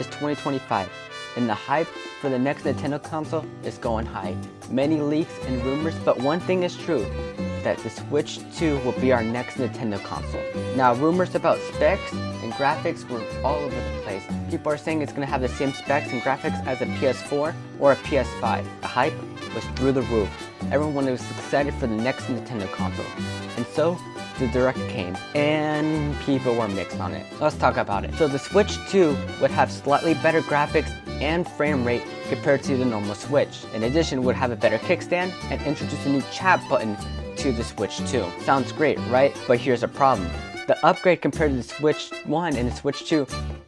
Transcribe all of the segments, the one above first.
is 2025, and the hype for the next Nintendo console is going high. Many leaks and rumors, but one thing is true, that the Switch 2 will be our next Nintendo console. Now, rumors about specs and graphics were all over the place. People are saying it's going to have the same specs and graphics as a PS4 or a PS5. The hype was through the roof. Everyone was excited for the next Nintendo console. And so, the Direct came, and people were mixed on it. Let's talk about it. So the Switch 2 would have slightly better graphics and frame rate compared to the normal Switch. In addition, would have a better kickstand and introduce a new chat button to the Switch 2. Sounds great, right? But here's a problem. The upgrade compared to the Switch 1 and the Switch 2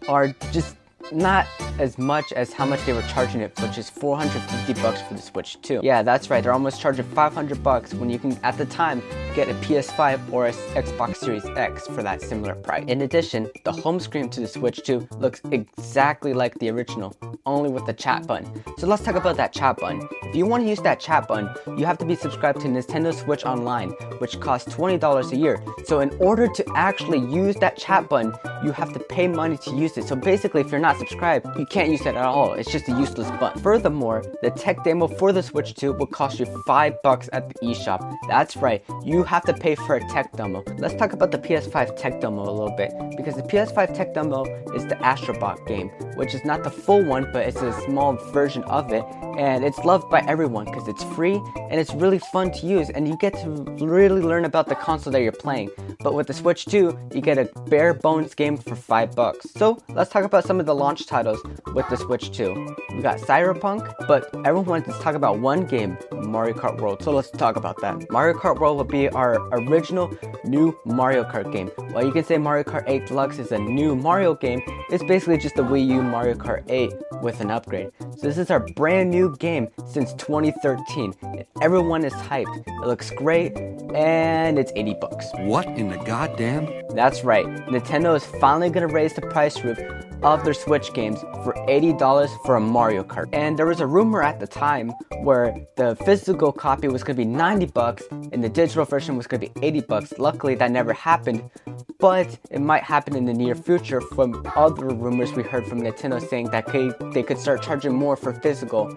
are just not as much as how much they were charging it, which is $450 for the Switch 2. Yeah, that's right, they're almost charging $500 when you can, at the time, get a PS5 or a Xbox Series X for that similar price. In addition, the home screen to the Switch 2 looks exactly like the original, only with the chat button. So let's talk about that chat button. If you want to use that chat button, you have to be subscribed to Nintendo Switch Online, which costs $20 a year. So in order to actually use that chat button, you have to pay money to use it. So basically, if you're not subscribed, you can't use it at all. It's just a useless button. Furthermore, the tech demo for the Switch 2 will cost you $5 at the eShop. That's right, you have to pay for a tech demo. Let's talk about the PS5 tech demo a little bit, because the PS5 tech demo is the Astrobot game, which is not the full one, but it's a small version of it, and it's loved by everyone because it's free and it's really fun to use, and you get to really learn about the console that you're playing. But with the Switch 2, you get a bare bones game for $5. So let's talk about some of the launch titles with the Switch 2. We got Cyberpunk, but everyone wants to talk about one game, Mario Kart World. So let's talk about that. Mario Kart World will be our original new Mario Kart game. While you can say Mario Kart 8 Deluxe is a new Mario game, it's basically just a Wii U Mario Kart 8 with an upgrade. So this is our brand new game since 2013. And everyone is hyped. It looks great, and it's $80. What in the goddamn? That's right, Nintendo is finally gonna raise the price roof of their Switch games for $80 for a Mario Kart. And there was a rumor at the time where the physical copy was gonna be $90 and the digital version was gonna be $80. Luckily, that never happened, but it might happen in the near future from other rumors we heard from Nintendo saying that they could start charging more for physical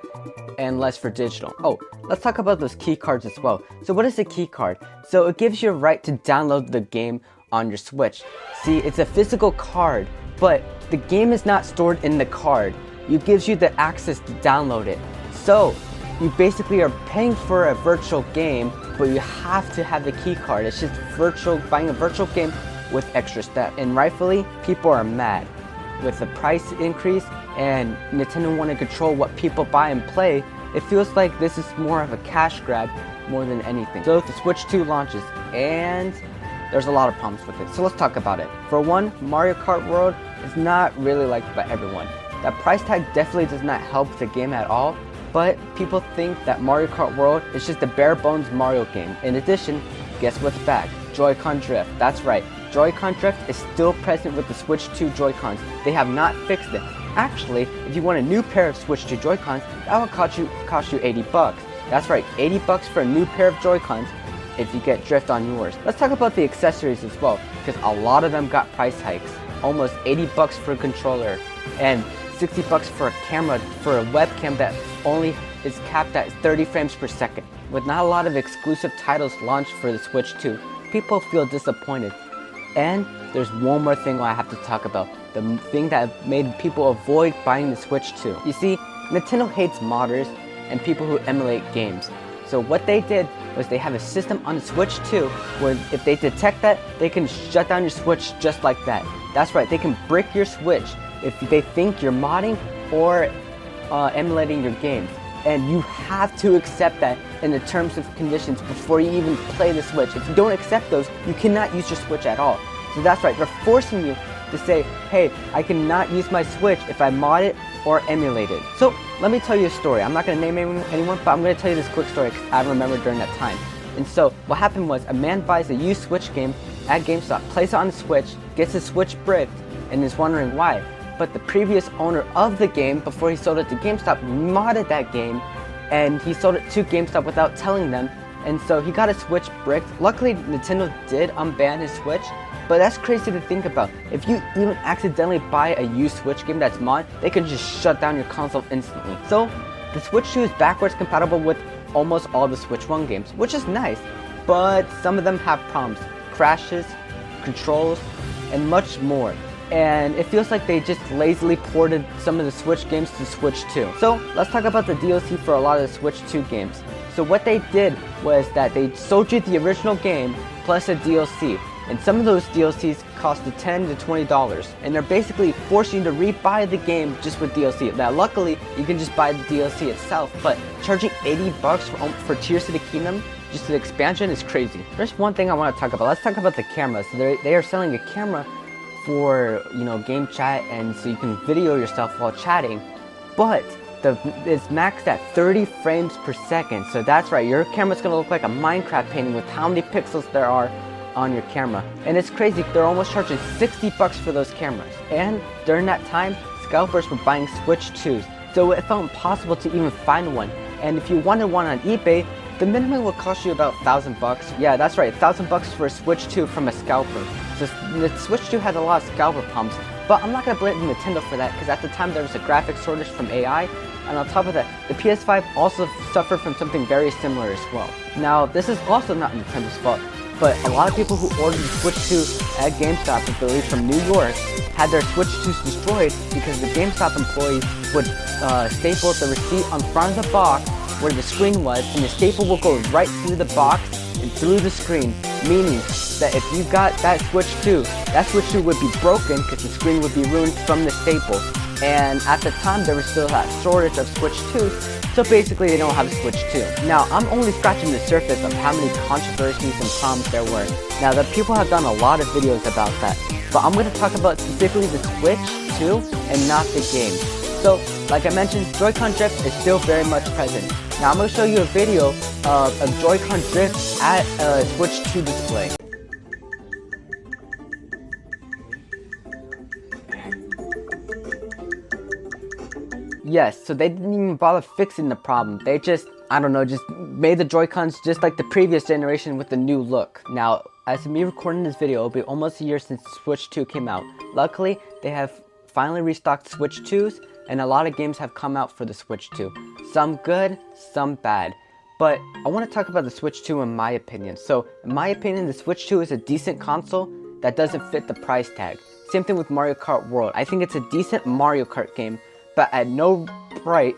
and less for digital. Oh, let's talk about those key cards as well. So what is a key card? So it gives you a right to download the game on your Switch. See, it's a physical card, but the game is not stored in the card. It gives you the access to download it. So you basically are paying for a virtual game, but you have to have the key card. It's just buying a virtual game with extra steps. And rightfully, people are mad. With the price increase and Nintendo want to control what people buy and play, it feels like this is more of a cash grab more than anything. So the Switch 2 launches, and there's a lot of problems with it. So let's talk about it. For one, Mario Kart World is not really liked by everyone. That price tag definitely does not help the game at all, but people think that Mario Kart World is just a bare bones Mario game. In addition, guess what's back? Joy-Con drift. That's right, Joy-Con drift is still present with the Switch 2 Joy-Cons. They have not fixed it. Actually, if you want a new pair of Switch 2 Joy-Cons, that will cost you $80. That's right, $80 for a new pair of Joy-Cons if you get drift on yours. Let's talk about the accessories as well, because a lot of them got price hikes. Almost $80 for a controller and $60 for a camera, for a webcam that only is capped at 30 frames per second. With not a lot of exclusive titles launched for the Switch 2, people feel disappointed. And there's one more thing I have to talk about. The thing that made people avoid buying the Switch 2. You see, Nintendo hates modders and people who emulate games. So what they did was they have a system on the Switch 2 where if they detect that, they can shut down your Switch just like that. That's right, they can brick your Switch if they think you're modding or emulating your games. And you have to accept that in the terms and conditions before you even play the Switch. If you don't accept those, you cannot use your Switch at all. So that's right, they're forcing you to say, hey, I cannot use my Switch if I mod it or emulate it. So let me tell you a story. I'm not going to name anyone, but I'm going to tell you this quick story because I remember during that time. And so what happened was a man buys a used Switch game at GameStop, plays it on the Switch, gets his Switch bricked, and is wondering why. But the previous owner of the game, before he sold it to GameStop, modded that game, and he sold it to GameStop without telling them, and so he got his Switch bricked. Luckily, Nintendo did unban his Switch, but that's crazy to think about. If you even accidentally buy a used Switch game that's mod, they can just shut down your console instantly. So the Switch 2 is backwards compatible with almost all the Switch 1 games, which is nice, but some of them have problems, crashes, controls, and much more. And it feels like they just lazily ported some of the Switch games to Switch 2. So let's talk about the DLC for a lot of the Switch 2 games. So what they did was that they sold you the original game plus a DLC. And some of those DLCs cost $10 to $20. And they're basically forcing you to re-buy the game just with DLC. Now luckily, you can just buy the DLC itself, but charging $80 for Tears of the Kingdom, just the expansion, is crazy. There's one thing I want to talk about. Let's talk about the camera. So they are selling a camera for, game chat, and so you can video yourself while chatting, but it's maxed at 30 frames per second. So that's right, your camera's gonna look like a Minecraft painting with how many pixels there are on your camera. And it's crazy, they're almost charging $60 for those cameras. And during that time, scalpers were buying Switch 2s, so it felt impossible to even find one. And if you wanted one on eBay, the minimum would cost you about $1,000. Yeah, that's right, $1,000 for a Switch 2 from a scalper. So the Switch 2 had a lot of scalper problems, but I'm not gonna blame Nintendo for that, because at the time there was a graphics shortage from AI, and on top of that, the PS5 also suffered from something very similar as well. Now, this is also not Nintendo's fault, but a lot of people who ordered the Switch 2 at GameStop, I believe from New York, had their Switch 2s destroyed because the GameStop employees would staple the receipt on front of the box where the screen was, and the staple will go right through the box and through the screen, meaning that if you got that Switch 2 would be broken because the screen would be ruined from the staple. And at the time there was still that shortage of Switch 2s, so basically they don't have a Switch 2. Now I'm only scratching the surface of how many controversies and problems there were. Now the people have done a lot of videos about that, but I'm going to talk about specifically the Switch 2 and not the game. So like I mentioned, Joy-Con drift is still very much present. Now I'm going to show you a video of Joy-Con drift at a Switch 2 display. Yes, so they didn't even bother fixing the problem. They just, just made the Joy-Cons just like the previous generation with a new look. Now, as of me recording this video, it'll be almost a year since Switch 2 came out. Luckily, they have finally restocked Switch 2s, and a lot of games have come out for the Switch 2. Some good, some bad. But I want to talk about the Switch 2 in my opinion. So, in my opinion, the Switch 2 is a decent console that doesn't fit the price tag. Same thing with Mario Kart World. I think it's a decent Mario Kart game, but at no price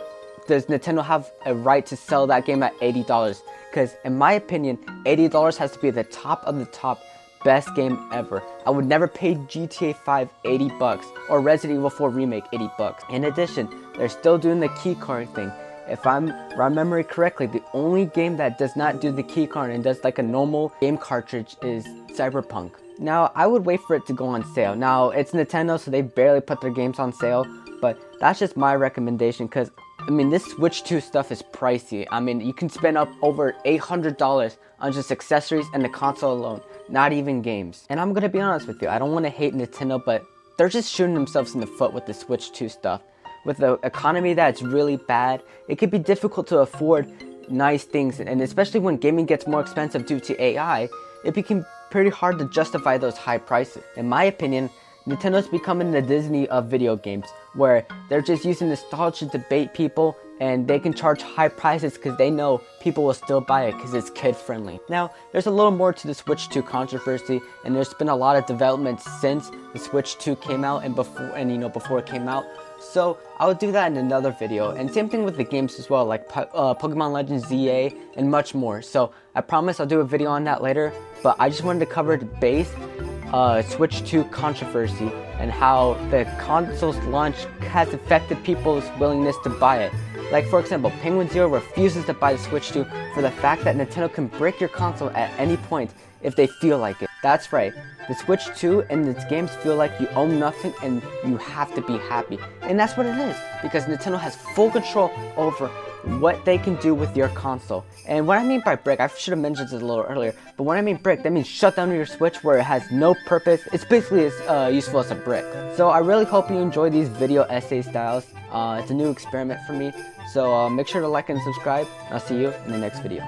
does Nintendo have a right to sell that game at $80. Because in my opinion, $80 has to be the top of the top best game ever. I would never pay GTA 5 $80 or Resident Evil 4 Remake $80. In addition, they're still doing the keycard thing. If I'm remembering correctly, the only game that does not do the keycard and does like a normal game cartridge is Cyberpunk. Now, I would wait for it to go on sale. Now, it's Nintendo, so they barely put their games on sale, but that's just my recommendation because, this Switch 2 stuff is pricey. You can spend up over $800 on just accessories and the console alone, not even games. And I'm gonna be honest with you, I don't want to hate Nintendo, but they're just shooting themselves in the foot with the Switch 2 stuff. With the economy that's really bad, it could be difficult to afford nice things, and especially when gaming gets more expensive due to AI, it became pretty hard to justify those high prices. In my opinion, Nintendo's becoming the Disney of video games, where they're just using nostalgia to bait people, and they can charge high prices because they know people will still buy it because it's kid friendly. Now, there's a little more to the Switch 2 controversy, and there's been a lot of development since the Switch 2 came out and before it came out. So I'll do that in another video, and same thing with the games as well, like Pokemon Legends ZA and much more. So I promise I'll do a video on that later, but I just wanted to cover the base Switch 2 controversy and how the console's launch has affected people's willingness to buy it. Like for example, Penguin Zero refuses to buy the Switch 2 for the fact that Nintendo can break your console at any point if they feel like it. That's right, the Switch 2 and its games feel like you own nothing and you have to be happy. And that's what it is, because Nintendo has full control over what they can do with your console. And what I mean by brick, I should have mentioned this a little earlier, but when I mean brick, that means shut down your Switch where it has no purpose. It's basically as useful as a brick. So I really hope you enjoy these video essay styles. It's a new experiment for me. So make sure to like and subscribe, and I'll see you in the next video.